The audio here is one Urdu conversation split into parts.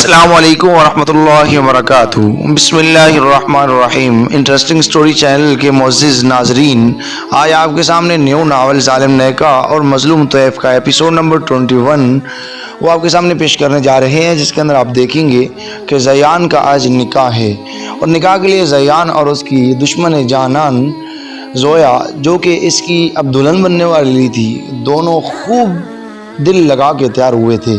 السلام علیکم ورحمۃ اللہ وبرکاتہ۔ بسم اللہ الرحمن الرحیم۔ انٹرسٹنگ سٹوری چینل کے معزز ناظرین، آج آپ کے سامنے نیو ناول ظالم نیکا اور مظلوم طیف کا ایپیسوڈ نمبر 21 وہ آپ کے سامنے پیش کرنے جا رہے ہیں، جس کے اندر آپ دیکھیں گے کہ زیان کا آج نکاح ہے، اور نکاح کے لیے زیان اور اس کی دشمن جانان زویا، جو کہ اس کی اب دلہن بننے والی تھی، دونوں خوب دل لگا کے تیار ہوئے تھے۔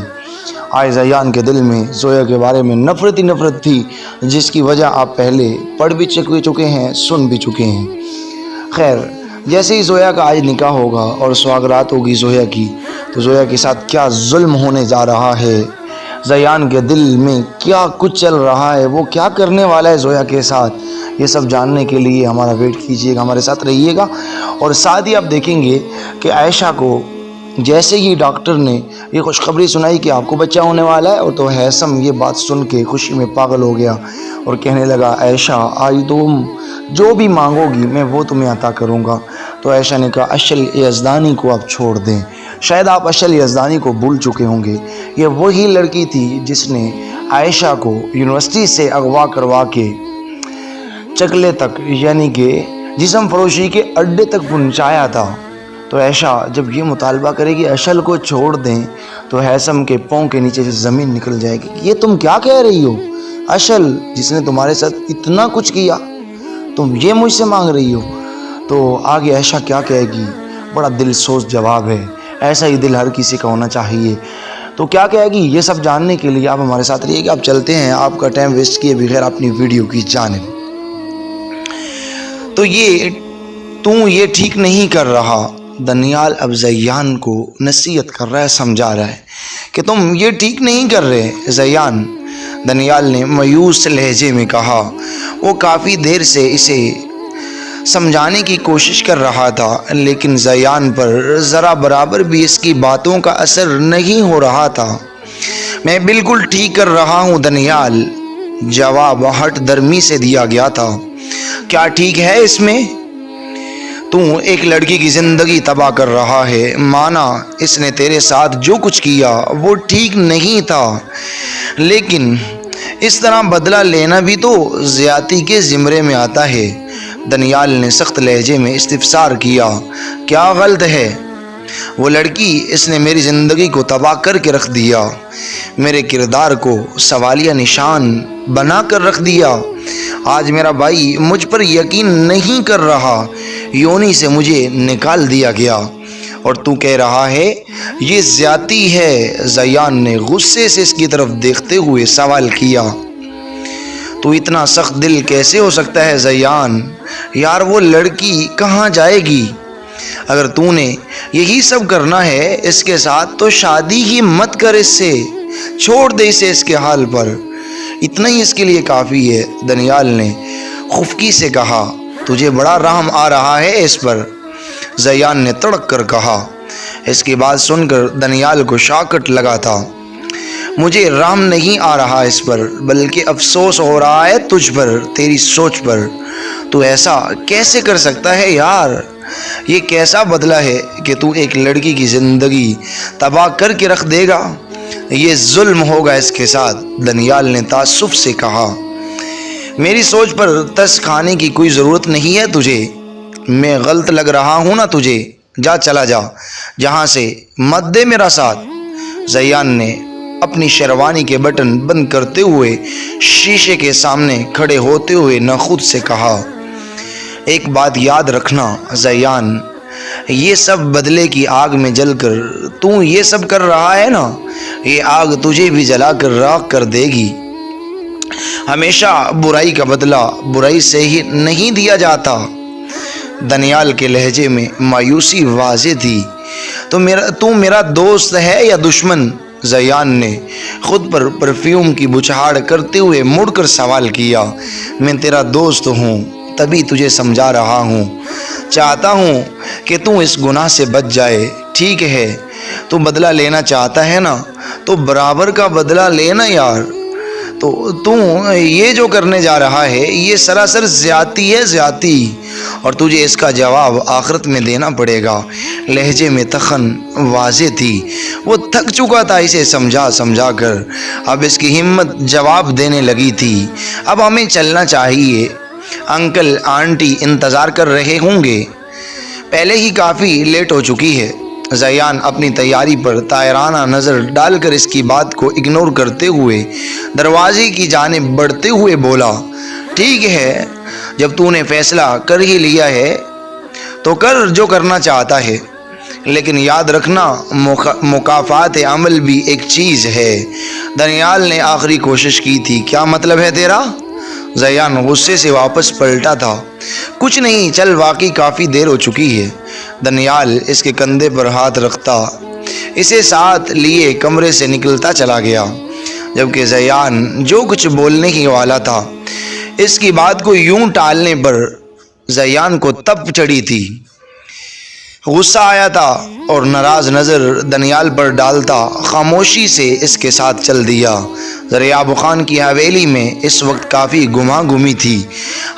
آج زیان کے دل میں زویا کے بارے میں نفرت ہی نفرت تھی، جس کی وجہ آپ پہلے پڑھ بھی چکے ہیں، سن بھی چکے ہیں۔ خیر، جیسے ہی زویا کا آج نکاح ہوگا اور سواگرات ہوگی زویا کی، تو زویا کے ساتھ کیا ظلم ہونے جا رہا ہے، زیان کے دل میں کیا کچھ چل رہا ہے، وہ کیا کرنے والا ہے زویا کے ساتھ، یہ سب جاننے کے لیے ہمارا ویٹ کیجیے گا، ہمارے ساتھ رہیے گا۔ اور ساتھ ہی آپ دیکھیں گے کہ عائشہ کو جیسے ہی ڈاکٹر نے یہ خوشخبری سنائی کہ آپ کو بچہ ہونے والا ہے، اور تو ہیثم یہ بات سن کے خوشی میں پاگل ہو گیا اور کہنے لگا، عائشہ آج تم جو بھی مانگو گی میں وہ تمہیں عطا کروں گا۔ تو عائشہ نے کہا، اشل یزدانی کو آپ چھوڑ دیں، شاید آپ اشل یزدانی کو بھول چکے ہوں گے، یہ وہی لڑکی تھی جس نے عائشہ کو یونیورسٹی سے اغوا کروا کے چکلے تک یعنی کہ جسم فروشی کے اڈے تک پہنچایا تھا۔ تو عائشہ جب یہ مطالبہ کرے گی اشل کو چھوڑ دیں، تو ہیثم کے پاؤں کے نیچے سے زمین نکل جائے گی۔ یہ تم کیا کہہ رہی ہو؟ اشل جس نے تمہارے ساتھ اتنا کچھ کیا، تم یہ مجھ سے مانگ رہی ہو؟ تو آگے عائشہ کیا کہے گی؟ بڑا دل سوز جواب ہے، ایسا ہی دل ہر کسی کا ہونا چاہیے۔ تو کیا کہے گی، یہ سب جاننے کے لیے آپ ہمارے ساتھ رہیے گا۔ آپ چلتے ہیں آپ کا ٹائم ویسٹ کیے بغیر اپنی ویڈیو کی جانب۔ تو یہ ٹھیک نہیں کر رہا۔ دنیال اب زیان کو نصیحت کر رہا ہے، سمجھا رہا ہے کہ تم یہ ٹھیک نہیں کر رہے زیان۔ دنیال نے مایوس لہجے میں کہا۔ وہ کافی دیر سے اسے سمجھانے کی کوشش کر رہا تھا، لیکن زیان پر ذرا برابر بھی اس کی باتوں کا اثر نہیں ہو رہا تھا۔ میں بالکل ٹھیک کر رہا ہوں دنیال، جواب ہٹ درمی سے دیا گیا تھا۔ کیا ٹھیک ہے اس میں؟ تو ایک لڑکی کی زندگی تباہ کر رہا ہے، مانا اس نے تیرے ساتھ جو کچھ کیا وہ ٹھیک نہیں تھا، لیکن اس طرح بدلہ لینا بھی تو زیادتی کے زمرے میں آتا ہے۔ دنیال نے سخت لہجے میں استفسار کیا، کیا غلط ہے؟ وہ لڑکی، اس نے میری زندگی کو تباہ کر کے رکھ دیا، میرے کردار کو سوالیہ نشان بنا کر رکھ دیا۔ آج میرا بھائی مجھ پر یقین نہیں کر رہا، یونی سے مجھے نکال دیا گیا، اور تو کہہ رہا ہے یہ زیادتی ہے؟ زیان نے غصے سے اس کی طرف دیکھتے ہوئے سوال کیا۔ تو اتنا سخت دل کیسے ہو سکتا ہے زیان؟ یار وہ لڑکی کہاں جائے گی؟ اگر تو نے یہی سب کرنا ہے اس کے ساتھ تو شادی ہی مت کر، اس سے چھوڑ دے اسے اس کے حال پر، اتنا ہی اس کے لیے کافی ہے۔ دنیال نے خفکی سے کہا، تجھے بڑا رحم آ رہا ہے اس پر؟ زیان نے تڑک کر کہا۔ اس کی بات سن کر دنیال کو شاکٹ لگا تھا۔ مجھے رحم نہیں آ رہا اس پر، بلکہ افسوس ہو رہا ہے تجھ پر، تیری سوچ پر۔ تو ایسا کیسے کر سکتا ہے یار؟ یہ کیسا بدلہ ہے کہ تو ایک لڑکی کی زندگی تباہ کر کے رکھ دے گا؟ یہ ظلم ہوگا اس کے ساتھ، دنیال نے تعصب سے کہا۔ میری سوچ پر تس کھانے کی کوئی ضرورت نہیں ہے تجھے، میں غلط لگ رہا ہوں نا تجھے؟ جا چلا جا جہاں سے، مت دے میرا ساتھ۔ زیان نے اپنی شیروانی کے بٹن بند کرتے ہوئے شیشے کے سامنے کھڑے ہوتے ہوئے نہ خود سے کہا، ایک بات یاد رکھنا زیان، یہ سب بدلے کی آگ میں جل کر تو یہ سب کر رہا ہے نا، یہ آگ تجھے بھی جلا کر راکھ کر دے گی۔ ہمیشہ برائی کا بدلہ برائی سے ہی نہیں دیا جاتا۔ دنیال کے لہجے میں مایوسی واضح تھی۔ تو میرا دوست ہے یا دشمن؟ زیان نے خود پر پرفیوم کی بچھاڑ کرتے ہوئے مڑ کر سوال کیا۔ میں تیرا دوست ہوں، تبھی تجھے سمجھا رہا ہوں، چاہتا ہوں کہ تو اس گناہ سے بچ جائے۔ ٹھیک ہے، تو بدلہ لینا چاہتا ہے نا، تو برابر کا بدلہ لینا یار۔ تو یہ جو کرنے جا رہا ہے یہ سراسر زیادتی ہے، زیادتی، اور تجھے اس کا جواب آخرت میں دینا پڑے گا۔ لہجے میں تخن واضح تھی۔ وہ تھک چکا تھا اسے سمجھا سمجھا کر۔ اب اس کی ہمت جواب دینے لگی تھی، اب ہمیں چلنا چاہیے، انکل آنٹی انتظار کر رہے ہوں گے، پہلے ہی کافی لیٹ ہو چکی ہے۔ زیان اپنی تیاری پر طائرانہ نظر ڈال کر اس کی بات کو اگنور کرتے ہوئے دروازے کی جانب بڑھتے ہوئے بولا، ٹھیک ہے، جب تو نے فیصلہ کر ہی لیا ہے تو کر جو کرنا چاہتا ہے، لیکن یاد رکھنا مکافات عمل بھی ایک چیز ہے۔ دانیال نے آخری کوشش کی تھی، کیا مطلب ہے تیرا؟ زیان غصے سے واپس پلٹا تھا، کچھ نہیں، چل، واقعی کافی دیر ہو چکی ہے۔ دانیال اس کے کندھے پر ہاتھ رکھتا اسے ساتھ لیے کمرے سے نکلتا چلا گیا، جبکہ زیان جو کچھ بولنے ہی والا تھا اس کی بات کو یوں ٹالنے پر زیان کو تپ چڑھی تھی، غصہ آیا تھا اور ناراض نظر دانیال پر ڈالتا خاموشی سے اس کے ساتھ چل دیا۔ دریاب خان کی حویلی میں اس وقت کافی گما گمی تھی،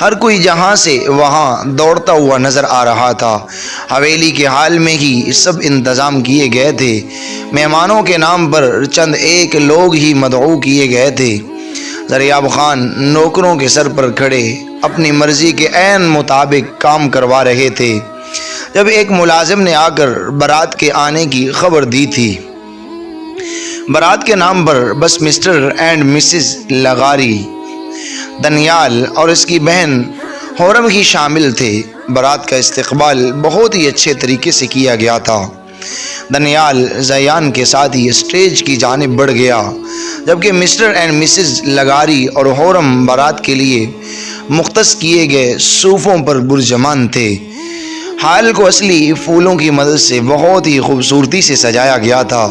ہر کوئی جہاں سے وہاں دوڑتا ہوا نظر آ رہا تھا۔ حویلی کے حال میں ہی سب انتظام کیے گئے تھے، مہمانوں کے نام پر چند ایک لوگ ہی مدعو کیے گئے تھے۔ دریاب خان نوکروں کے سر پر کھڑے اپنی مرضی کے عین مطابق کام کروا رہے تھے جب ایک ملازم نے آ کر بارات کے آنے کی خبر دی تھی۔ بارات کے نام پر بس مسٹر اینڈ مسز لغاری، دانیال اور اس کی بہن حورم ہی شامل تھے۔ بارات کا استقبال بہت ہی اچھے طریقے سے کیا گیا تھا۔ دانیال زیان کے ساتھ ہی اسٹیج کی جانب بڑھ گیا، جبکہ مسٹر اینڈ مسز لغاری اور حورم بارات کے لیے مختص کیے گئے صوفوں پر برجمان تھے۔ حال کو اصلی پھولوں کی مدد سے بہت ہی خوبصورتی سے سجایا گیا تھا۔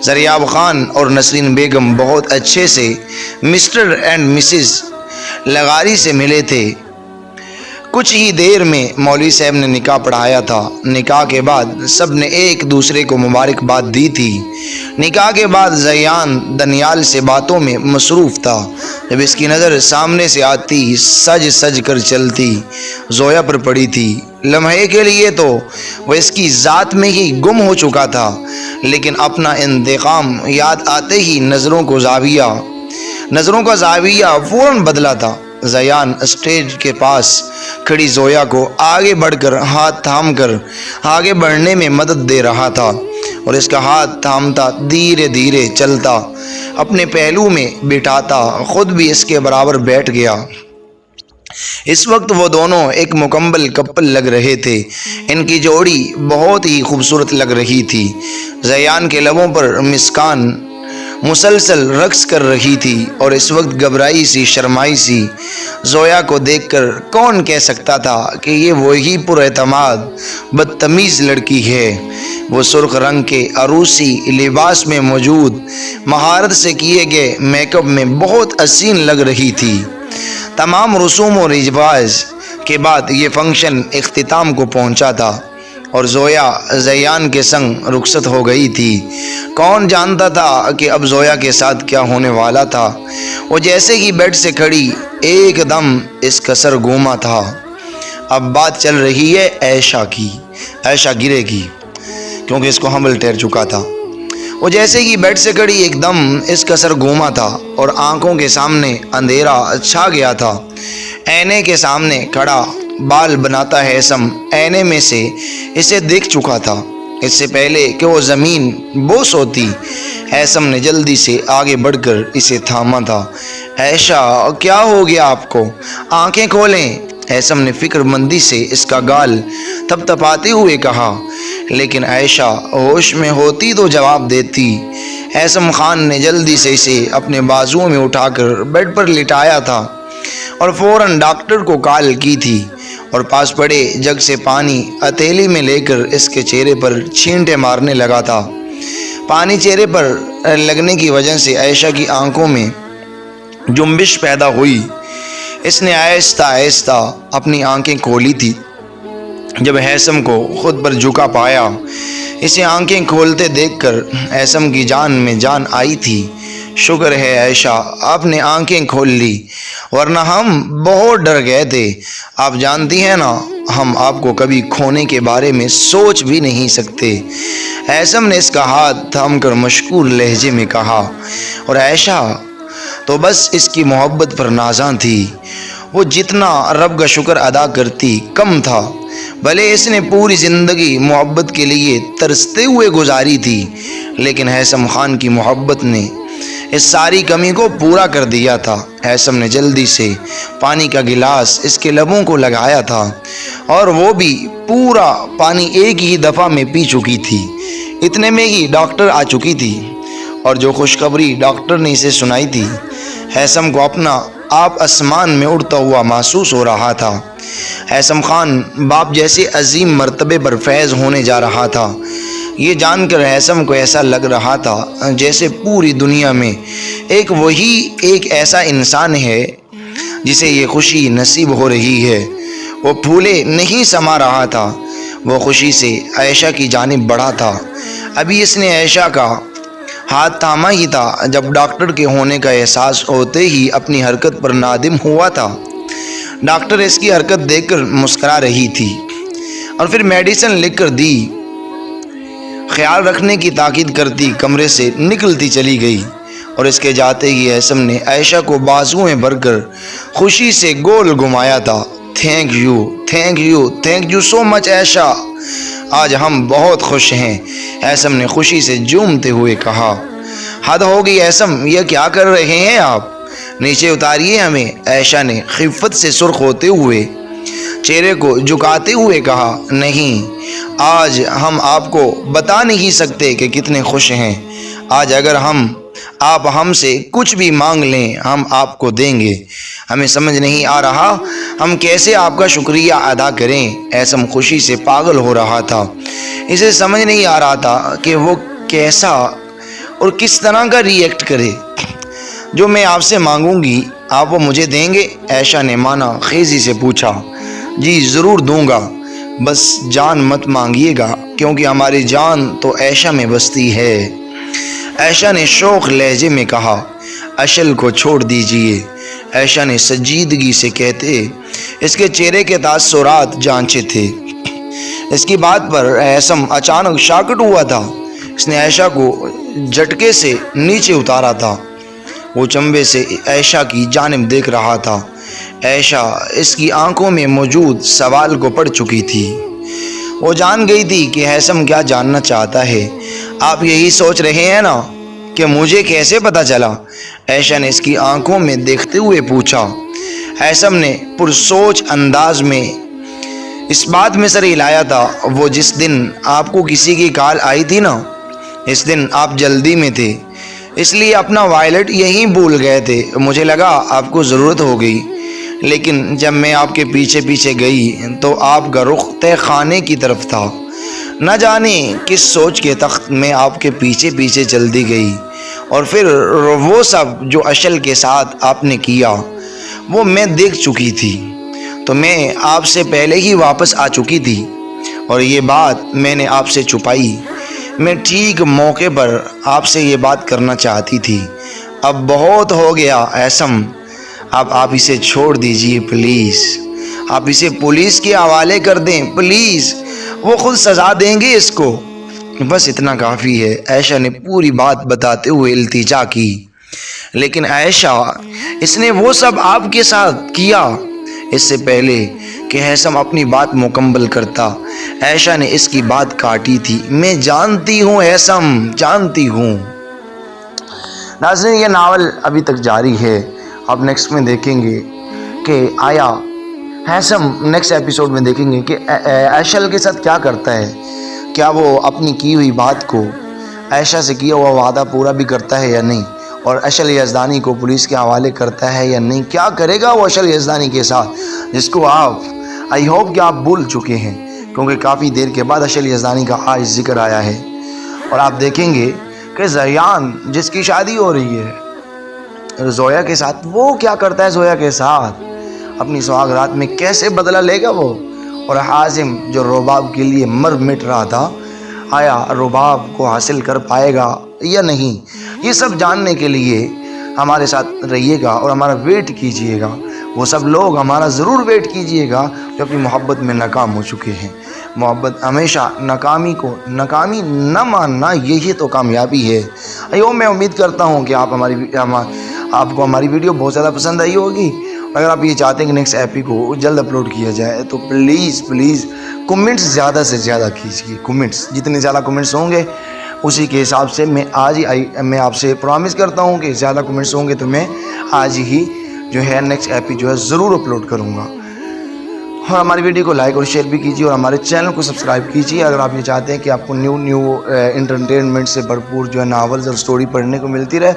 دریاب خان اور نسرین بیگم بہت اچھے سے مسٹر اینڈ مسز لغاری سے ملے تھے۔ کچھ ہی دیر میں مولوی صاحب نے نکاح پڑھایا تھا۔ نکاح کے بعد سب نے ایک دوسرے کو مبارکباد دی تھی۔ نکاح کے بعد زیان دانیال سے باتوں میں مصروف تھا، جب اس کی نظر سامنے سے آتی سج سج کر چلتی زویا پر پڑی تھی۔ لمحے کے لیے تو وہ اس کی ذات میں ہی گم ہو چکا تھا، لیکن اپنا انتقام یاد آتے ہی نظروں کا زاویہ فوراً بدلا تھا۔ زیان اسٹیج کے پاس کھڑی زویا کو آگے بڑھ کر ہاتھ تھام کر آگے بڑھنے میں مدد دے رہا تھا، اور اس کا ہاتھ تھامتا دھیرے دھیرے چلتا اپنے پہلو میں بٹھاتا خود بھی اس کے برابر بیٹھ گیا۔ اس وقت وہ دونوں ایک مکمل کپل لگ رہے تھے، ان کی جوڑی بہت ہی خوبصورت لگ رہی تھی۔ زیان کے لبوں پر مسکان مسلسل رقص کر رہی تھی، اور اس وقت گھبرائی سی شرمائی سی زویا کو دیکھ کر کون کہہ سکتا تھا کہ یہ وہی پر اعتماد بدتمیز لڑکی ہے۔ وہ سرخ رنگ کے عروسی لباس میں موجود مہارت سے کیے گئے میک اپ میں بہت حسین لگ رہی تھی۔ تمام رسوم و رواج کے بعد یہ فنکشن اختتام کو پہنچا تھا، اور زویا زیان کے سنگ رخصت ہو گئی تھی۔ کون جانتا تھا کہ اب زویا کے ساتھ کیا ہونے والا تھا؟ وہ جیسے ہی بیڈ سے کھڑی ایک دم اس کا سر گھوما تھا۔ اب بات چل رہی ہے عائشہ کی۔ عائشہ گرے گی کیونکہ اس کو حمل ٹھہر چکا تھا۔ وہ جیسے ہی بیڈ سے کھڑی ایک دم اس کا سر گھوما تھا اور آنکھوں کے سامنے اندھیرا چھا گیا تھا۔ آئینے کے سامنے کھڑا بال بناتا ہیثم آئینے میں سے اسے دیکھ چکا تھا۔ اس سے پہلے کہ وہ زمین بوس ہوتی، ہیثم نے جلدی سے آگے بڑھ کر اسے تھاما تھا۔ عائشہ، کیا ہو گیا آپ کو؟ آنکھیں کھولیں، ہیثم نے فکر مندی سے اس کا گال تھپ تھپاتے ہوئے کہا، لیکن عائشہ ہوش میں ہوتی تو جواب دیتی۔ ہیثم خان نے جلدی سے اسے اپنے بازوؤں میں اٹھا کر بیڈ پر لٹایا تھا اور فوراً ڈاکٹر کو کال کی تھی، اور پاس پڑے جگ سے پانی ہتھیلی میں لے کر اس کے چہرے پر چھینٹے مارنے لگا تھا۔ پانی چہرے پر لگنے کی وجہ سے عائشہ کی آنکھوں میں جنبش پیدا ہوئی۔ اس نے آہستہ آہستہ اپنی آنکھیں کھولی تھی۔ جب ہیثم کو خود پر جھکا پایا، اسے آنکھیں کھولتے دیکھ کر ہیثم کی جان میں جان آئی تھی۔ شکر ہے عائشہ، آپ نے آنکھیں کھول لی، ورنہ ہم بہت ڈر گئے تھے۔ آپ جانتی ہیں نا، ہم آپ کو کبھی کھونے کے بارے میں سوچ بھی نہیں سکتے۔ ہیثم نے اس کا ہاتھ تھام کر مشکور لہجے میں کہا، اور عائشہ تو بس اس کی محبت پر نازاں تھی۔ وہ جتنا رب کا شکر ادا کرتی کم تھا۔ بھلے اس نے پوری زندگی محبت کے لیے ترستے ہوئے گزاری تھی، لیکن ہیثم خان کی محبت نے اس ساری کمی کو پورا کر دیا تھا۔ ہیثم نے جلدی سے پانی کا گلاس اس کے لبوں کو لگایا تھا، اور وہ بھی پورا پانی ایک ہی دفعہ میں پی چکی تھی۔ اتنے میں ہی ڈاکٹر آ چکی تھی، اور جو خوشخبری ڈاکٹر نے اسے سنائی تھی، ہیثم کو اپنا آپ آسمان میں اڑتا ہوا محسوس ہو رہا تھا۔ ہیثم خان باپ جیسے عظیم مرتبے پر فیض ہونے جا رہا تھا۔ یہ جان کر ہیثم کو ایسا لگ رہا تھا جیسے پوری دنیا میں وہی ایک ایسا انسان ہے جسے یہ خوشی نصیب ہو رہی ہے۔ وہ پھولے نہیں سما رہا تھا، وہ خوشی سے عائشہ کی جانب بڑھا تھا۔ ابھی اس نے عائشہ کا ہاتھ تھاما ہی تھا جب ڈاکٹر کے ہونے کا احساس ہوتے ہی اپنی حرکت پر نادم ہوا تھا۔ ڈاکٹر اس کی حرکت دیکھ کر مسکرا رہی تھی، اور پھر میڈیسن لکھ کر دی، خیال رکھنے کی تاکید کرتی کمرے سے نکلتی چلی گئی۔ اور اس کے جاتے ہی ہیثم نے عائشہ کو بازو میں بھر کر خوشی سے گول گھمایا تھا۔ Thank you, thank you, thank you so much Aisha, آج ہم بہت خوش ہیں، ہیثم نے خوشی سے جھومتے ہوئے کہا۔ حد ہو گئی ہیثم، یہ کیا کر رہے ہیں آپ؟ نیچے اتاریے ہمیں، عائشہ نے خفت سے سرخ ہوتے ہوئے چہرے کو جھکاتے ہوئے کہا۔ نہیں، آج ہم آپ کو بتا نہیں سکتے کہ کتنے خوش ہیں۔ آج اگر آپ ہم سے کچھ بھی مانگ لیں ہم آپ کو دیں گے۔ ہمیں سمجھ نہیں آ رہا ہم کیسے آپ کا شکریہ ادا کریں۔ ہیثم خوشی سے پاگل ہو رہا تھا۔ اسے سمجھ نہیں آ رہا تھا کہ وہ کیسا اور کس طرح کا ری ایکٹ کرے۔ جو میں آپ سے مانگوں گی آپ وہ مجھے دیں گے؟ عائشہ نے مانا خیزی سے پوچھا۔ جی ضرور دوں گا، بس جان مت مانگیے گا، کیونکہ ہماری جان تو عائشہ میں بستی ہے۔ عائشہ نے شوق لہجے میں کہا۔ اشل کو چھوڑ دیجئے، عائشہ نے سنجیدگی سے کہتے اس کے چہرے کے تاثرات جانچے تھے۔ اس کی بات پر ہیثم اچانک شاکٹ ہوا تھا۔ اس نے عائشہ کو جھٹکے سے نیچے اتارا تھا۔ وہ چمبے سے عائشہ کی جانب دیکھ رہا تھا۔ عائشہ اس کی آنکھوں میں موجود سوال کو پڑھ چکی تھی۔ وہ جان گئی تھی کہ ہیثم کیا جاننا چاہتا ہے۔ آپ یہی سوچ رہے ہیں نا کہ مجھے کیسے پتہ چلا؟ عائشہ نے اس کی آنکھوں میں دیکھتے ہوئے پوچھا۔ ہیثم نے پرسوچ انداز میں اس بات میں سر ہلایا تھا۔ وہ جس دن آپ کو کسی کی کال آئی تھی نا، اس دن آپ جلدی میں تھے، اس لیے اپنا وائلٹ یہیں بھول گئے تھے۔ مجھے لگا آپ کو ضرورت ہو گئی، لیکن جب میں آپ کے پیچھے پیچھے گئی تو آپ کا رخ تہ خانے کی طرف تھا۔ نہ جانے کس سوچ کے تخت میں آپ کے پیچھے پیچھے چلتی گئی، اور پھر وہ سب جو اشل کے ساتھ آپ نے کیا وہ میں دیکھ چکی تھی، تو میں آپ سے پہلے ہی واپس آ چکی تھی، اور یہ بات میں نے آپ سے چھپائی۔ میں ٹھیک موقع پر آپ سے یہ بات کرنا چاہتی تھی۔ اب بہت ہو گیا ہیثم، اب آپ اسے چھوڑ دیجئے پلیز۔ آپ اسے پولیس کے حوالے کر دیں پلیز، وہ خود سزا دیں گے اس کو۔ بس اتنا کافی ہے، عائشہ نے پوری بات بتاتے ہوئے التجا کی۔ لیکن عائشہ، اس نے وہ سب آپ کے ساتھ کیا؟ اس سے پہلے کہ ہیثم اپنی بات مکمل کرتا، عائشہ نے اس کی بات کاٹی تھی۔ میں جانتی ہوں ہیثم، جانتی ہوں۔ ناظرین، یہ ناول ابھی تک جاری ہے۔ اب نیکسٹ میں دیکھیں گے کہ آیا ہیثم نیکسٹ ایپیسوڈ میں دیکھیں گے کہ اشل کے ساتھ کیا کرتا ہے۔ کیا وہ اپنی کی ہوئی بات کو، عائشہ سے کیا ہوا وعدہ پورا بھی کرتا ہے یا نہیں، اور اشل یزدانی کو پولیس کے حوالے کرتا ہے یا نہیں؟ کیا کرے گا وہ اشل یزدانی کے ساتھ، جس کو آپ آئی ہوپ کہ آپ بھول چکے ہیں، کیونکہ کافی دیر کے بعد اشل یزدانی کا آج ذکر آیا ہے۔ اور آپ دیکھیں گے کہ زیان جس کی شادی ہو رہی ہے زویا کے ساتھ، وہ کیا کرتا ہے زویا کے ساتھ، اپنی سہاگ رات میں کیسے بدلہ لے گا وہ۔ اور حازم جو رباب کے لیے مر مٹ رہا تھا، آیا رباب کو حاصل کر پائے گا یا نہیں؟ یہ سب جاننے کے لیے ہمارے ساتھ رہیے گا اور ہمارا ویٹ کیجیے گا۔ وہ سب لوگ ہمارا ضرور ویٹ کیجئے گا جو اپنی محبت میں ناکام ہو چکے ہیں۔ محبت ہمیشہ ناکامی نہ ماننا یہی تو کامیابی ہے۔ میں امید کرتا ہوں کہ آپ کو ہماری ویڈیو بہت زیادہ پسند آئی ہوگی۔ اگر آپ یہ چاہتے ہیں کہ نیکسٹ ایپی کو جلد اپلوڈ کیا جائے تو پلیز کمنٹس زیادہ سے زیادہ کیجیے۔ کمنٹس جتنے زیادہ کمنٹس ہوں گے اسی کے حساب سے میں آپ سے پرومس کرتا ہوں کہ زیادہ کمنٹس ہوں گے تو میں آج ہی جو ہے نیکسٹ ایپی جو ہے ضرور اپلوڈ کروں گا۔ اور ہماری ویڈیو کو لائک اور شیئر بھی کیجیے اور ہمارے چینل کو سبسکرائب کیجیے اگر آپ یہ چاہتے ہیں کہ آپ کو نیو انٹرٹینمنٹ سے بھرپور جو ہے ناولز اور سٹوری پڑھنے کو ملتی رہے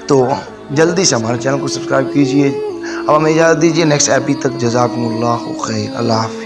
تو جلدی سے ہمارے چینل کو سبسکرائب کیجیے۔ اب ہمیں اجازت دیجیے نیکسٹ ایپی تک۔ جزاکم اللہ خیر۔ اللہ حافظ۔